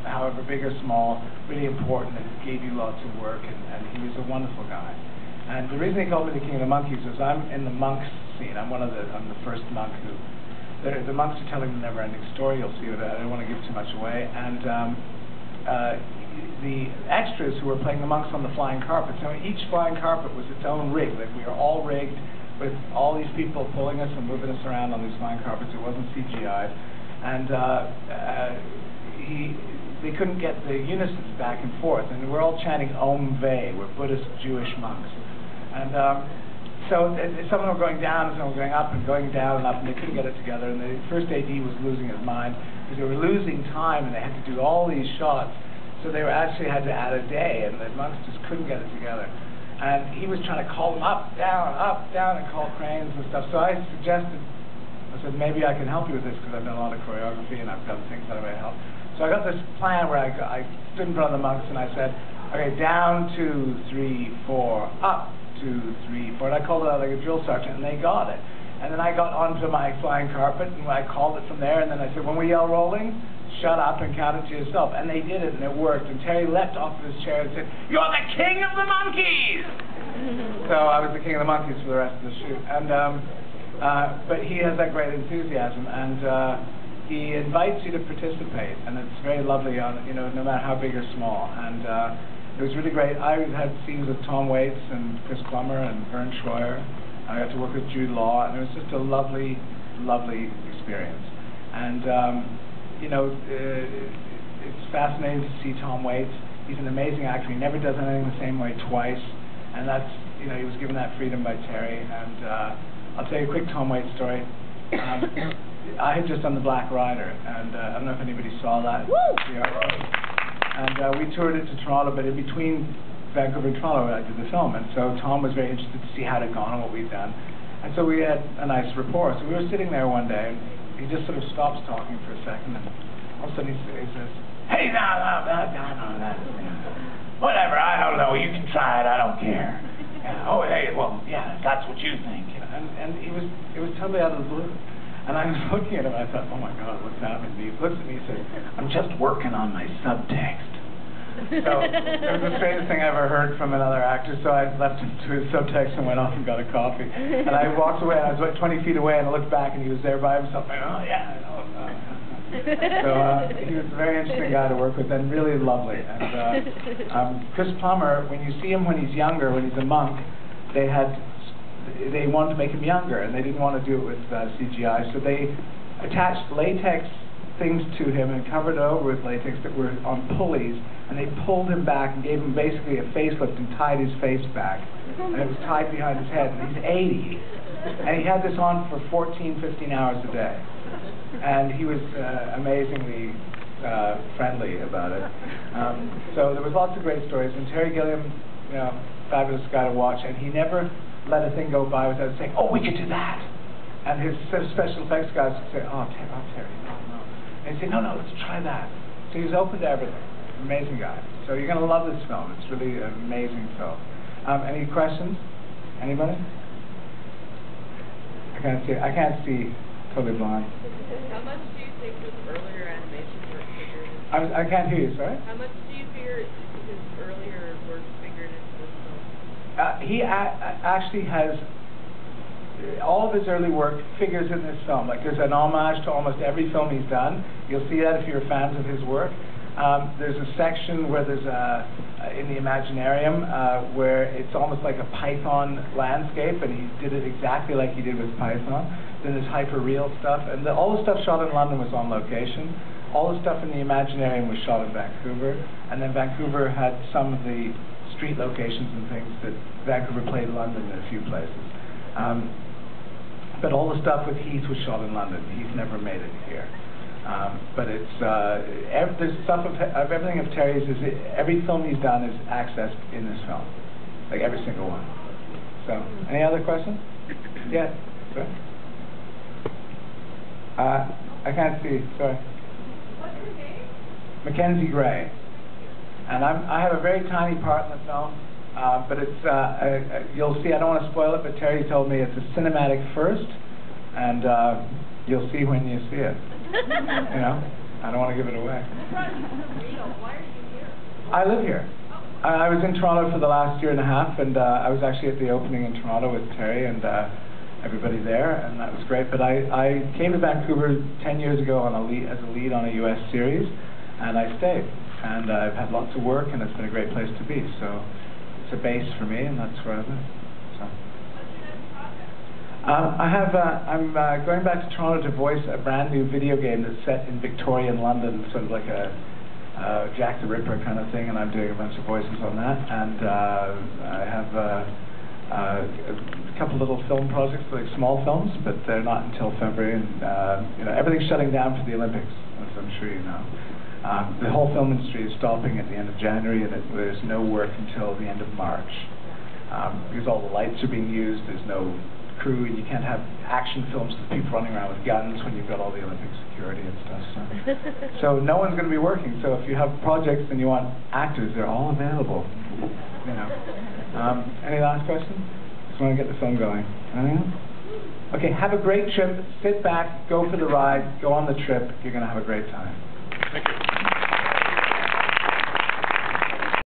however big or small, really important and gave you lots of work, and he was a wonderful guy. And the reason he called me the King of the Monkeys was I'm in the monks scene. I'm the first monk who, the monks are telling the never-ending story. You'll see it. I don't want to give too much away. And the extras who were playing the monks on the flying carpet. So each flying carpet was its own rig. Like we were all rigged with all these people pulling us and moving us around on these flying carpets. It wasn't CGI'd. And they couldn't get the unisons back and forth. And we're all chanting Om Ve. We're Buddhist Jewish monks. And so some of them were going down and some were going up and going down and up, and they couldn't get it together. And the first AD was losing his mind because they were losing time and they had to do all these shots. So they actually had to add a day, and the monks just couldn't get it together. And he was trying to call them up, down, and call cranes and stuff. So I suggested, I said, maybe I can help you with this because I've done a lot of choreography and I've done things that I may help. So I got this plan where I stood in front of the monks and I said, okay, down, 2, 3, 4, up. 2, 3, 4, and I called it out like a drill sergeant, and they got it. And then I got onto my flying carpet, and I called it from there, and then I said, when we yell rolling, shut up and count it to yourself. And they did it, and it worked. And Terry leapt off of his chair and said, you're the King of the Monkeys! So I was the King of the Monkeys for the rest of the shoot. And but he has that great enthusiasm, and he invites you to participate, and it's very lovely, no matter how big or small. And it was really great. I had scenes with Tom Waits and Chris Plummer and Vern Troyer. I got to work with Jude Law, and it was just a lovely, lovely experience. And it's fascinating to see Tom Waits. He's an amazing actor. He never does anything the same way twice, and that's he was given that freedom by Terry. And I'll tell you a quick Tom Waits story. I had just done The Black Rider, and I don't know if anybody saw that. And we toured it to Toronto, but in between Vancouver and Toronto, I did the film. And so Tom was very interested to see how it had gone and what we'd done. And so we had a nice rapport. So we were sitting there one day, and he just sort of stops talking for a second, and all of a sudden he says, hey, no, whatever, I don't know, you can try it, I don't care. Oh, hey, well, yeah, that's what you think. And it was totally out of the blue. And I was looking at him, and I thought, oh my God, what's happening? And he looks at me and says, I'm just working on my subtext. So it was the strangest thing I ever heard from another actor, so I left him to his subtext and went off and got a coffee. And I walked away, and I was like 20 feet away, and I looked back, and he was there by himself. And I went, oh, yeah, So he was a very interesting guy to work with, and really lovely. And Chris Plummer, when you see him when he's younger, when he's a monk, they wanted to make him younger, and they didn't want to do it with CGI, so they attached latex things to him and covered it over with latex that were on pulleys, and they pulled him back and gave him basically a facelift and tied his face back, and it was tied behind his head, and he's 80, and he had this on for 14, 15 hours a day, and he was amazingly friendly about it. So there was lots of great stories, and Terry Gilliam, fabulous guy to watch, and he never let a thing go by without saying, oh, we could do that. And his special effects guys would say, oh, Terry, no. And he'd say, no, let's try that. So he was open to everything. Amazing guy. So you're going to love this film. It's really an amazing film. Any questions? Anybody? I can't see totally blind. How much do you think his earlier animation work figured into? I can't hear you, sorry? How much do you figure his earlier work figured into this film? He actually has, all of his early work figures in this film. Like there's an homage to almost every film he's done. You'll see that if you're fans of his work. There's a section where there's in the Imaginarium where it's almost like a Python landscape, and he did it exactly like he did with Python. Then there's hyper-real stuff, and all the stuff shot in London was on location. All the stuff in the Imaginarium was shot in Vancouver, and then Vancouver had some of the street locations and things that Vancouver played London in a few places. But all the stuff with Heath was shot in London. Heath never made it here. But it's there's stuff of everything of Terry's. Every film he's done is accessed in this film, like every single one. So, any other questions? Yeah. Sorry. I can't see. Sorry. What's your name? Mackenzie Gray. And I have a very tiny part in the film, but it's you'll see. I don't want to spoil it, but Terry told me it's a cinematic first, and you'll see when you see it. I don't want to give it away. Why are you here? I live here. I was in Toronto for the last year and a half, and I was actually at the opening in Toronto with Terry and everybody there, and that was great. But I came to Vancouver 10 years ago on as a lead on a US series, and I stayed. And I've had lots of work, and it's been a great place to be. So it's a base for me, and that's where I live. So. I'm going back to Toronto to voice a brand new video game that's set in Victorian London, sort of like a Jack the Ripper kind of thing, and I'm doing a bunch of voices on that. And I have a couple little film projects, like small films, but they're not until February. And everything's shutting down for the Olympics, as I'm sure you know. The whole film industry is stopping at the end of January, and there's no work until the end of March. Because all the lights are being used, there's no crew, and you can't have action films with people running around with guns when you've got all the Olympic security and stuff. So no one's going to be working. So if you have projects and you want actors, they're all available. Any last questions? Just want to get the film going. Okay, have a great trip. Sit back, go for the ride, go on the trip. You're going to have a great time. Thank you.